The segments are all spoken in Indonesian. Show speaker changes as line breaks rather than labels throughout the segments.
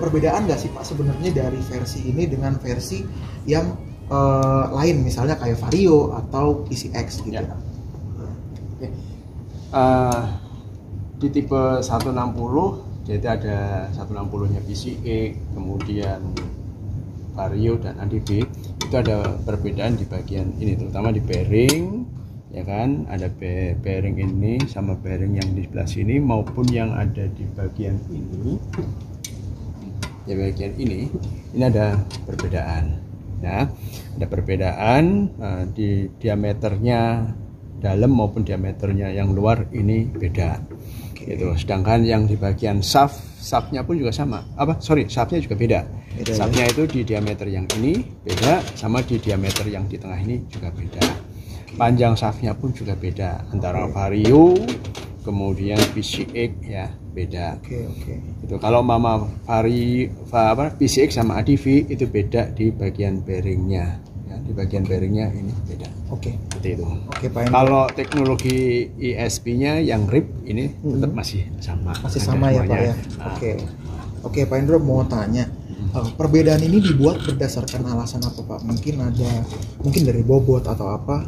perbedaan nggak sih Pak sebenarnya dari versi ini dengan versi yang lain, misalnya kayak Vario atau PCX gitu?
Ya. Oke. Di tipe 160 jadi ada 160-nya PCX, kemudian Vario dan ADV. Itu ada perbedaan di bagian ini, terutama di bearing, ya kan, ada bearing ini sama bearing yang di sebelah sini maupun yang ada di bagian ini. Ya, bagian ini ada perbedaan. Ya, ada perbedaan di diameternya dalam maupun diameternya yang luar ini beda. Gitu. Sedangkan yang di bagian shaftnya pun juga sama. Shaftnya juga beda. Shaftnya itu di diameter yang ini beda, sama di diameter yang di tengah ini juga beda. Panjang shaftnya pun juga beda antara Vario kemudian PCX ya beda. Itu kalau mama PCX sama ADV itu beda di bagian bearingnya. Ya, di bagian bearingnya ini beda. Seperti itu.
Pak.
Kalau teknologi ESP-nya yang RIP ini tetap masih sama.
Masih sama ya Pak ya. Oke Pak Hendro mau tanya. Perbedaan ini dibuat berdasarkan alasan apa Pak? Mungkin dari bobot atau apa?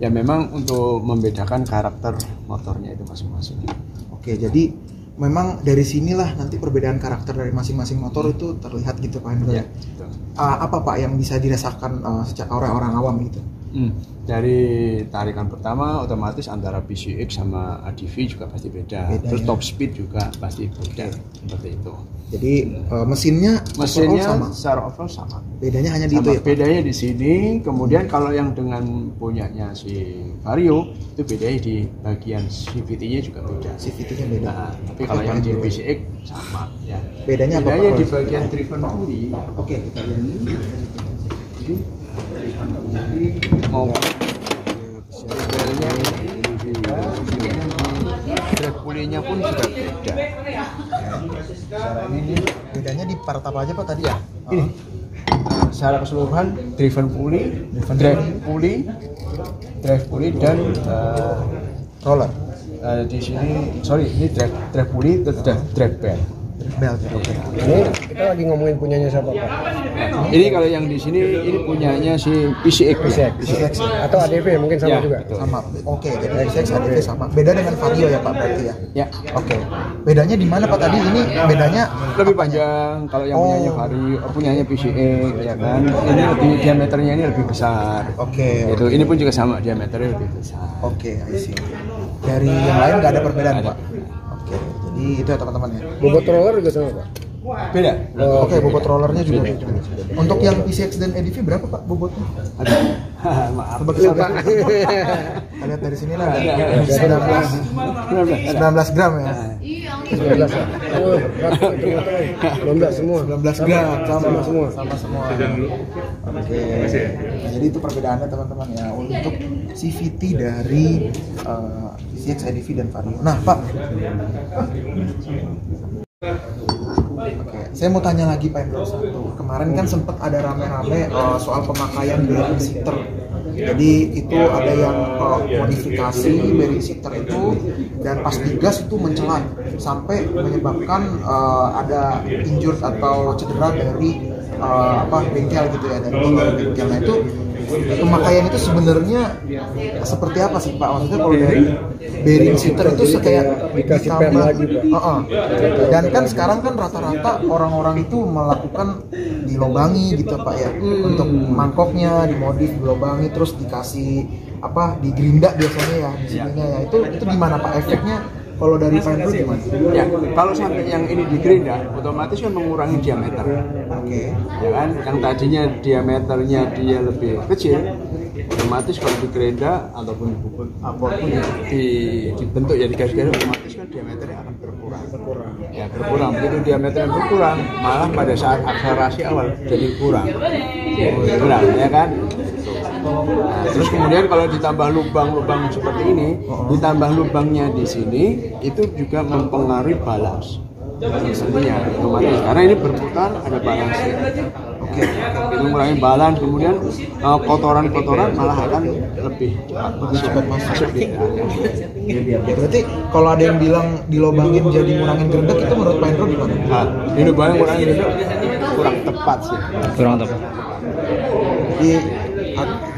Ya memang untuk membedakan karakter motornya itu masing-masing.
Jadi memang dari sinilah nanti perbedaan karakter dari masing-masing motor itu terlihat gitu Pak Hendro.
Ya,
apa Pak yang bisa dirasakan secara orang awam gitu?
Dari tarikan pertama otomatis antara PCX sama ADV juga pasti beda. Terus top speed juga pasti beda. Seperti itu.
Jadi mesinnya sama.
Secara overall sama.
Bedanya hanya di itu ya Pak?
Bedanya di sini. Kemudian kalau yang dengan punyanya si Vario itu bedanya di bagian CVT-nya juga beda.
CVT-nya beda.
Tapi kalau yang di PCX sama ya.
Bedanya apa
Bedanya
Pak?
di bagian driven pulley.
Kita lihat ini.
Drag pulley-nya pun juga beda.
Ini bedanya di part apa aja Pak tadi ya?
Ini secara keseluruhan driven pulley, drag pulley dan
roller.
Di sini ini drag pulley terus drag belt.
Ini kita lagi ngomongin punyanya siapa Pak?
Ini kalau yang di sini ini punyanya si PCX.
Atau ADV mungkin sama juga.
Sama. Jadi PCX ADV sama. Beda dengan Vario ya Pak berarti ya?
Ya.
Bedanya di mana Pak tadi? Ini bedanya
lebih panjang kalau yang punyanya Vario, punyanya PCX ya kan. Ini lebih diameternya ini lebih besar. Itu ini pun juga sama diameternya lebih besar.
I see. Dari yang lain nggak ada perbedaan Pak? Jadi itu ya teman-teman ya.
Bobot roller juga sama Pak?
Beda.
Bobot rollernya juga beda. Untuk yang PCX dan ADV berapa Pak bobotnya?
Maaf.
Kita lihat dari sini lah ada 19 gram ya.
19 ya? Belum semua.
19 gram
sama semua.
Jadi itu perbedaannya teman-teman ya untuk CVT dari PCX, ADV dan Vario. Nah Pak, saya mau tanya lagi Pak Hendro satu. Kemarin kan sempat ada rame-rame soal pemakaian bearing seater. Jadi itu ada yang modifikasi bearing seater itu dan pas digas itu mencelat sampai menyebabkan ada injured atau cedera dari bengkel gitu ya, dari bengkel. Nah itu pemakaian itu sebenarnya seperti apa sih Pak? Maksudnya kalau dari bearing seater itu kayak
dikasih pen lagi Pak.
Dan kan sekarang kan rata-rata orang-orang itu melakukan dilobangi gitu Pak ya, untuk mangkoknya dimodif dilobangi terus dikasih digerinda biasanya ya di sininya ya. Itu gimana Pak efeknya? Kalau dari Pak Hendro gimana?
Ya, kalau sampai yang ini digerinda, otomatis kan mengurangi diameter. Ya kan, yang tadinya diameternya dia lebih kecil, otomatis kalau digerinda ataupun apapun dibentuk ya digaris-garis, otomatis kan diameternya akan berkurang. Ya berkurang. Begitu diameternya berkurang, malah pada saat akselerasi awal jadi kurang. Ya kan? Nah, terus kemudian kalau ditambah lubang-lubang seperti ini, ditambah lubangnya di sini, itu juga mempengaruhi balance. Tentunya otomatis karena ini berputar ada balance.
Oke.
Itu mengurangi balance, kemudian kotoran-kotoran malah akan lebih cepat masuk di area.
Berarti kalau ada yang bilang dilobangin jadi ngurangin gerdek, itu menurut Pak Indro gimana?
Nah, dilobangin ngurangin gerdek kurang tepat sih.
Kurang tepat.
Jadi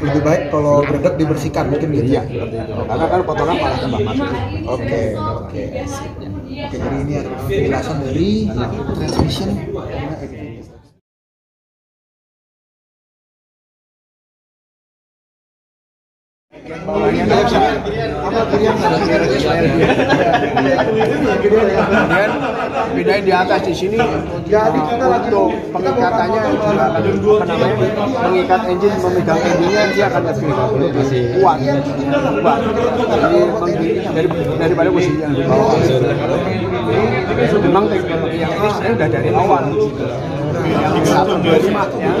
lebih baik kalau gerdek dibersihkan mungkin gitu.
Iya, seperti itu. Karena kan kotoran malah tambah masuk.
Oke. Oke, jadi ini adalah penjelasan dari transmission.
Kemudian bedain di atas di sini untuk pengikatannya mengikat engine, memegang engine-nya dia akan lebih kuat. Jadi daripada posisi yang di bawah. Memang teknologi yang ini sebenarnya udah dari awal. Yang 125 ya,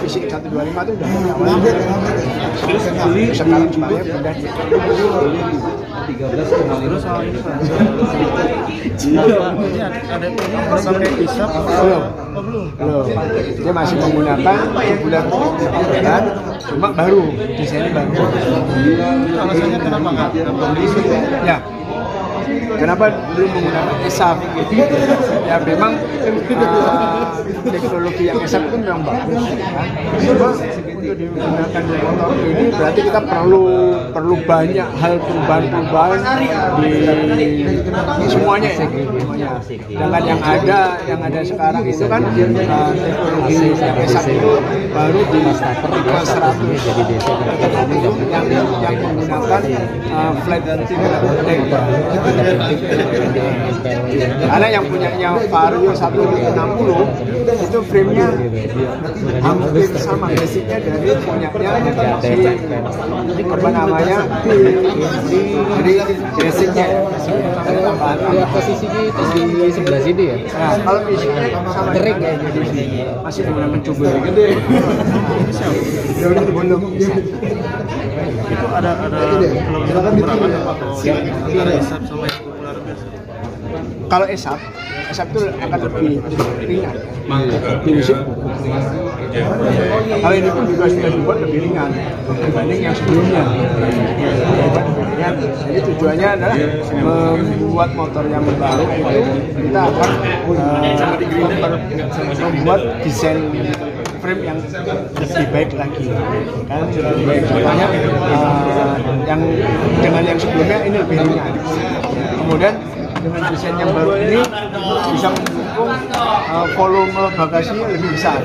fisik 125 itu udah dari awal. Sekarang sebenarnya udah di 13 terus soal ini Pak. Sampai bisa belum. Dia masih menggunakan bulan bulan, cuma baru desainnya baru. Alasannya kenapa nggak? Ya. Kenapa belum menggunakan ESAP? Ya memang teknologi yang ESAP itu memang bagus. Cuma untuk digunakan di motor ini berarti kita perlu banyak hal perubahan di semuanya ya. Sedangkan yang ada sekarang itu kan teknologi yang ESAP itu baru di 100 yang menggunakan flat tank. Karena yang punyanya Vario 160 itu frame-nya hampir sama basicnya dari punyanya si apa namanya dari basicnya posisinya itu di sebelah sini ya. Nah, kalau di sini sama kering ya, masih menggunakan coba gede. Udah dibondong. Itu ada kalau ESAP sama yang populer biasa. Kalau ESAP itu akan lebih ringan, lebih risik. Kalau ini pun juga sudah dibuat lebih ringan dibanding yang sebelumnya. Jadi tujuannya adalah membuat motor yang baru itu kita akan membuat desain frame yang lebih baik lagi kan, contohnya yang dengan yang sebelumnya ini lebih ringan, kemudian dengan desain yang baru ini bisa mendukung volume bagasinya lebih besar.